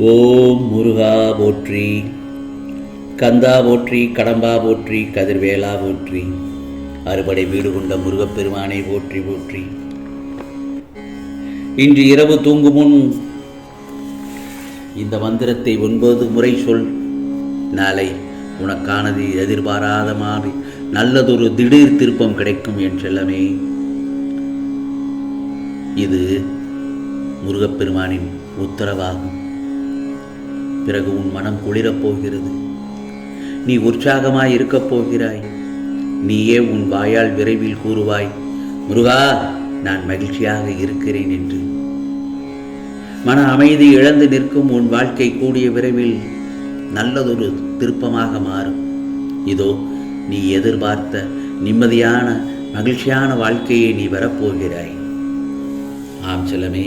ஓம் முருகா போற்றி, கந்தா போற்றி, கடம்பா போற்றி, கதிர்வேலா போற்றி, அறுபடை வீடு கொண்ட முருகப்பெருமானை போற்றி போற்றி. இன்று இரவு தூங்கும் முன் இந்த மந்திரத்தை 9 முறை சொல். நாளை உனக்கானது எதிர்பாராத மாதிரி நல்லதொரு திடீர் திருப்பம் கிடைக்கும் என் செல்லமே. இது முருகப்பெருமானின் உத்தரவாகும். பிறகு உன் மனம் குளிரப் போகிறது. நீ உற்சாகமாய் இருக்கப் போகிறாய். நீயே உன் வாயால் விரைவில் கூறுவாய், முருகா, நான் மகிழ்ச்சியாக இருக்கிறேன் என்று. மன அமைதி இழந்து நிற்கும் உன் வாழ்க்கை கூடிய விரைவில் நல்லதொரு திருப்பமாக மாறும். இதோ நீ எதிர்பார்த்த நிம்மதியான மகிழ்ச்சியான வாழ்க்கையை நீ வரப்போகிறாய். ஆம் செல்லமே,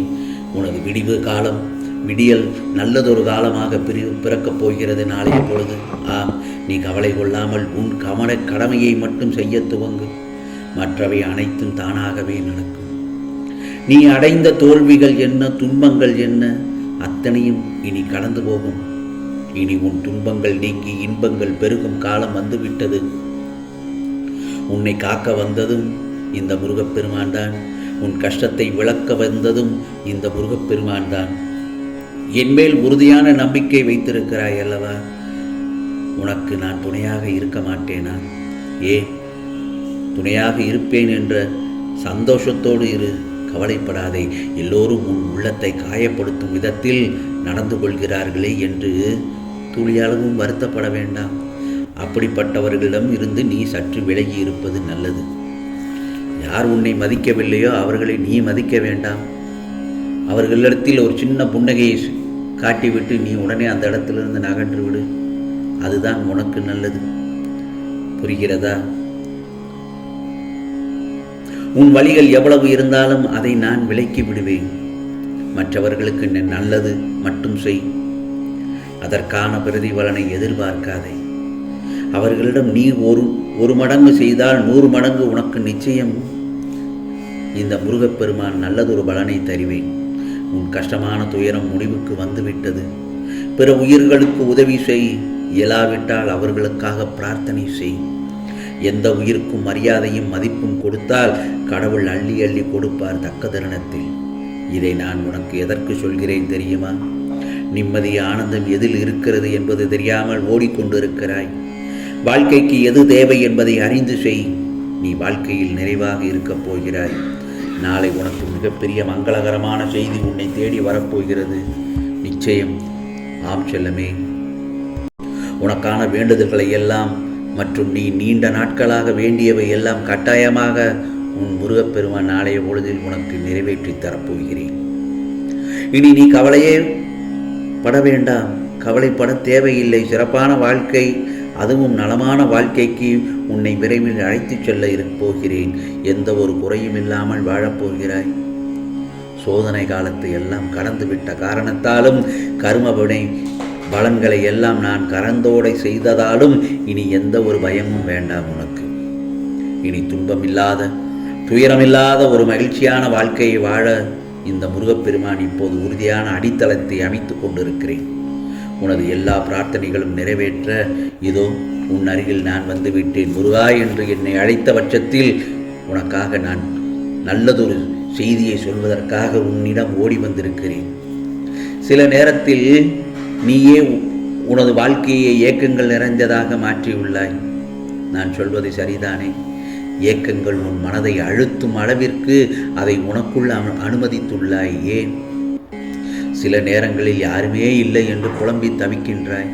உனது விடிவு காலம், விடியல் நல்லதொரு காலமாக பிறக்கப் போகிறது நாளைய பொழுது. ஆம், நீ கவலை கொள்ளாமல் உன் கடமையை மட்டும் செய்ய துவங்கு. மற்றவை அனைத்தும் தானாகவே நடக்கும். நீ அடைந்த தோல்விகள் என்ன, துன்பங்கள் என்ன, அத்தனையும் இனி கடந்து போகும். இனி உன் துன்பங்கள் நீங்கி இன்பங்கள் பெருகும் காலம் வந்துவிட்டது. உன்னை காக்க வந்ததும் இந்த முருகப்பெருமான் தான். உன் கஷ்டத்தை விளக்க வந்ததும் இந்த முருகப்பெருமான் தான். என்மேல் உறுதியான நம்பிக்கை வைத்திருக்கிறாய் அல்லவா? உனக்கு நான் துணையாக இருக்க மாட்டேனா? ஏன் துணையாக இருப்பேன் என்ற சந்தோஷத்தோடு இரு. கவலைப்படாதே. எல்லோரும் உன் உள்ளத்தை காயப்படுத்தும் விதத்தில் நடந்து கொள்கிறார்களே என்று துளியளவும் வருத்தப்பட வேண்டாம். அப்படிப்பட்டவர்களிடம் இருந்து நீ சற்று விலகி இருப்பது நல்லது. யார் உன்னை மதிக்கவில்லையோ அவர்களை நீ மதிக்க வேண்டாம். அவர்களிடத்தில் ஒரு சின்ன புன்னகையை காட்டிவிட்டு நீ உடனே அந்த இடத்திலிருந்து நகன்று விடு. அதுதான் உனக்கு நல்லது. புரிகிறதா? உன் வழிகள் எவ்வளவு இருந்தாலும் அதை நான் விலக்கி விடுவேன். மற்றவர்களுக்கு நல்லது மட்டும் செய். அதற்கான பிரதிபலனை எதிர்பார்க்காதே. அவர்களிடம் நீ ஒரு மடங்கு செய்தால் 100 மடங்கு உனக்கு நிச்சயம் இந்த முருகப்பெருமான் நல்லதொரு பலனை தருவேன். உன் கஷ்டமான துயரம் முடிவுக்கு வந்துவிட்டது. பிற உயிர்களுக்கு உதவி செய். இயலாவிட்டால் அவர்களுக்காக பிரார்த்தனை செய். எந்த உயிருக்கும் மரியாதையும் மதிப்பும் கொடுத்தால் கடவுள் அள்ளி அள்ளி கொடுப்பார் தக்க தருணத்தில். இதை நான் உனக்கு எதற்கு சொல்கிறேன் தெரியுமா? நிம்மதி ஆனந்தம் எதில் இருக்கிறது என்பது தெரியாமல் ஓடிக்கொண்டிருக்கிறாய். வாழ்க்கைக்கு எது தேவை என்பதை அறிந்து செய். நீ வாழ்க்கையில் நிறைவாக இருக்கப் போகிறாய். நாளை உனக்கு மிகப்பெரிய மங்களகரமான செய்தி உன்னை தேடி வரப்போகிறது. நிச்சயம். ஆம் செல்லமே, உனக்கான வேண்டுதல்களை எல்லாம் மற்றும் நீ நீண்ட நாட்களாக வேண்டியவை எல்லாம் கட்டாயமாக உன் முருகப்பெருமான் நாளைய பொழுதில் உனக்கு நிறைவேற்றி தரப்போகிறேன். இனி நீ கவலையே பட வேண்டாம். கவலைப்பட தேவையில்லை. சிறப்பான வாழ்க்கை, அதுவும் நலமான வாழ்க்கைக்கு உன்னை விரைவில் அழைத்துச் செல்ல போகிறேன். எந்த ஒரு குறையும் இல்லாமல் வாழப்போகிறாய். சோதனை காலத்தை எல்லாம் கடந்துவிட்ட காரணத்தாலும் கர்மவினை பலன்களை எல்லாம் நான் கரந்தோடை செய்ததாலும் இனி எந்த ஒரு பயமும் வேண்டாம் உனக்கு. இனி துன்பமில்லாத துயரமில்லாத ஒரு மகிழ்ச்சியான வாழ்க்கையை வாழ இந்த முருகப்பெருமான் இப்போது உறுதியான அடித்தளத்தை அமைத்து கொண்டிருக்கிறேன். உனது எல்லா பிரார்த்தனைகளும் நிறைவேற்ற இதோ உன் அருகில் நான் வந்துவிட்டேன். முருகா என்று என்னை அழைத்த பட்சத்தில் உனக்காக நான் நல்லதொரு செய்தியை சொல்வதற்காக உன்னிடம் ஓடி வந்திருக்கிறேன். சில நேரத்தில் நீயே உனது வாழ்க்கையை ஏக்கங்கள் நிறைந்ததாக மாற்றியுள்ளாய். நான் சொல்வது சரிதானே? ஏக்கங்கள் உன் மனதை அழுத்தும் அளவிற்கு அதை உனக்குள் அனுமதித்துள்ளாய். ஏன்? சில நேரங்களில் யாருமே இல்லை என்று புலம்பி தவிக்கின்றாய்.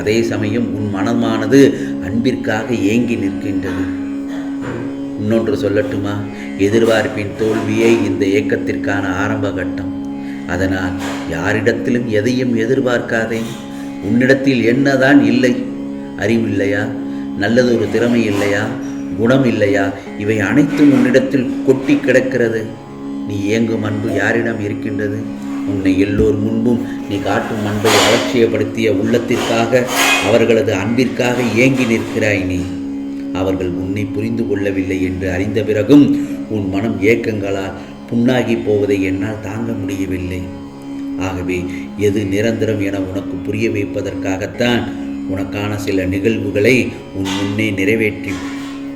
அதே சமயம் உன் மனமானது அன்பிற்காக ஏங்கி நிற்கின்றது. இன்னொன்று சொல்லட்டுமா? எதிர்பார்ப்பின் தோல்வியே இந்த ஏக்கத்திற்கான ஆரம்ப கட்டம். அதனால் யாரிடத்திலும் எதையும் எதிர்பார்க்காதே. உன்னிடத்தில் என்னதான் இல்லை? அறிவில்லையா? நல்லதொரு திறமை இல்லையா? குணம் இல்லையா? இவை அனைத்தும் உன்னிடத்தில் கொட்டி கிடக்கிறது. நீ ஏங்கும் அன்பு யாரிடம் இருக்கின்றது? உன்னை எல்லோர் முன்பும் நீ காட்டும் அன்பை அலட்சியப்படுத்திய உள்ளத்திற்காக, அவர்களது அன்பிற்காக ஏங்கி நிற்கிறாய் நீ. அவர்கள் உன்னை புரிந்து கொள்ளவில்லை என்று அறிந்த பிறகும் உன் மனம் ஏக்கங்களால் புண்ணாகி போவதை என்னால் தாங்க முடியவில்லை. ஆகவே எது நிரந்தரம் என உனக்கு புரிய வைப்பதற்காகத்தான் உனக்கான சில நிகழ்வுகளை உன் முன்னே நிறைவேற்றி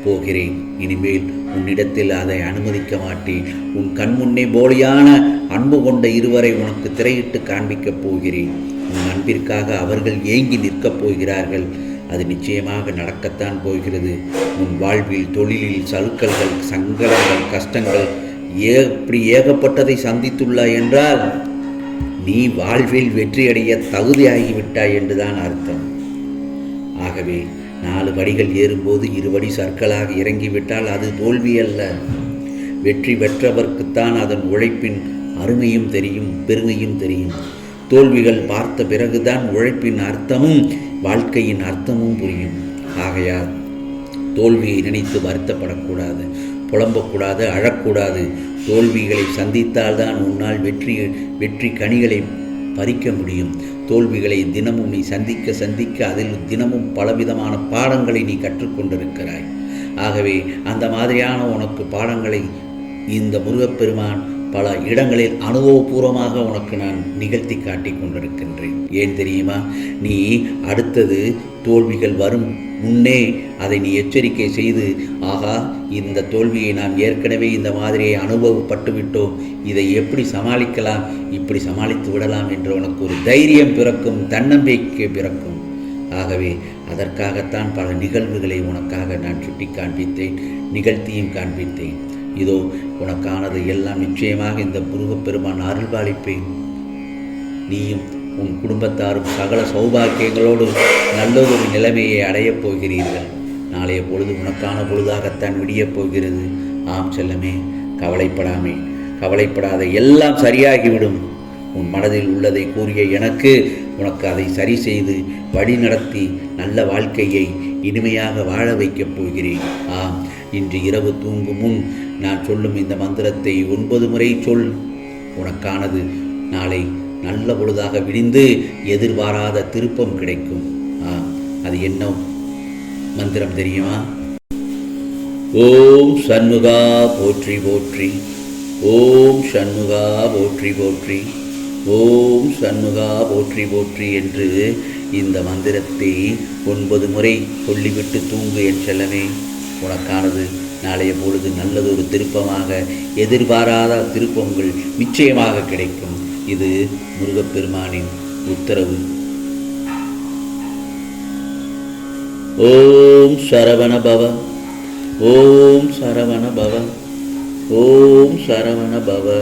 போகிறேன். இனிமேல் உன்னிடத்தில் அதை அனுமதிக்க மாட்டேன். உன் கண் முன்னே போலியான அன்பு கொண்ட இருவரை உனக்கு திரையிட்டு காண்பிக்கப் போகிறேன். உன் அன்பிற்காக அவர்கள் ஏங்கி நிற்கப் போகிறார்கள். அது நிச்சயமாக நடக்கத்தான் போகிறது. உன் வாழ்வில், தொழிலில் சலுக்கல்கள், சங்கடங்கள், கஷ்டங்கள் எப்படி ஏகப்பட்டதை சந்தித்துள்ளாய் என்றால் நீ வாழ்வில் வெற்றியடைய தகுதியாகிவிட்டாய் என்றுதான் அர்த்தம். ஆகவே 4 படிகள் ஏறும்போது 2 படி சற்களாக இறங்கிவிட்டால் அது தோல்வி அல்ல. வெற்றி பெற்றவர்க்குத்தான் அதன் உழைப்பின் அருமையும் தெரியும், பெருமையும் தெரியும். தோல்விகள் பார்த்த பிறகுதான் உழைப்பின் அர்த்தமும் வாழ்க்கையின் அர்த்தமும் புரியும். ஆகையால் தோல்வியை நினைத்து வருத்தப்படக்கூடாது, புலம்பக்கூடாது, அழக்கூடாது. தோல்விகளை சந்தித்தால்தான் உன்னால் வெற்றி கனிகளை பறிக்க முடியும். தோல்விகளை தினமும் நீ சந்திக்க அதில் தினமும் பலவிதமான பாடங்களை நீ கற்றுக்கொண்டிருக்கிறாய். ஆகவே அந்த மாதிரியான உனக்கு பாடங்களை இந்த முருகப்பெருமான் பல இடங்களில் அனுபவபூர்வமாக உனக்கு நான் நிகழ்த்தி காட்டி கொண்டிருக்கின்றேன். ஏன் தெரியுமா? நீ அடுத்தது தோல்விகள் வரும் முன்னே அதை நீ எச்சரிக்கை செய்து, ஆகா, இந்த தோல்வியை நாம் ஏற்கனவே இந்த மாதிரியை அனுபவப்பட்டு விட்டோம், இதை எப்படி சமாளிக்கலாம், இப்படி சமாளித்து விடலாம் என்று உனக்கு ஒரு தைரியம் பிறக்கும், தன்னம்பிக்கை பிறக்கும். ஆகவே அதற்காகத்தான் பல நிகழ்வுகளை உனக்காக நான் சுட்டி காண்பித்தேன், நிகழ்த்தியும் காண்பித்தேன். இதோ உனக்கானது எல்லாம் நிச்சயமாக இந்த முருகப்பெருமான் அருள்பாலிப்பேன். நீயும் உன் குடும்பத்தாரும் சகல சௌபாக்கியங்களோடு நல்லதொரு நிலைமையை அடையப் போகிறீர்கள். நாளைய பொழுது உனக்கான பொழுதாகத்தான் விடியப் போகிறது. ஆம் செல்லமே, கவலைப்படாத, எல்லாம் சரியாகிவிடும். உன் மனதில் உள்ளதை கூறிய எனக்கு உனக்கு அதை சரி செய்து வழி நடத்தி நல்ல வாழ்க்கையை இனிமையாக வாழ வைக்கப் போகிறேன். ஆம், இன்று இரவு தூங்கும் முன் நான் சொல்லும் இந்த மந்திரத்தை 9 முறை சொல். உனக்கானது நாளை நல்ல பொழுதாக விடிந்து எதிர்பாராத திருப்பம் கிடைக்கும். அது என்ன மந்திரம் தெரியுமா? ஓம் சண்முகா போற்றி போற்றி, ஓம் சண்முகா போற்றி போற்றி, ஓம் சண்முகா போற்றி போற்றி என்று இந்த மந்திரத்தை 9 முறை சொல்லிவிட்டு தூங்கு என் செல்லமே. உனக்கானது நாளைய பொழுது நல்லதொரு திருப்பமாக, எதிர்பாராத திருப்பங்கள் நிச்சயமாக கிடைக்கும். இது முருகப்பெருமானின் உத்தரவு. ஓம் சரவண பவ, ஓம் சரவண பவ, ஓம் சரவண பவ.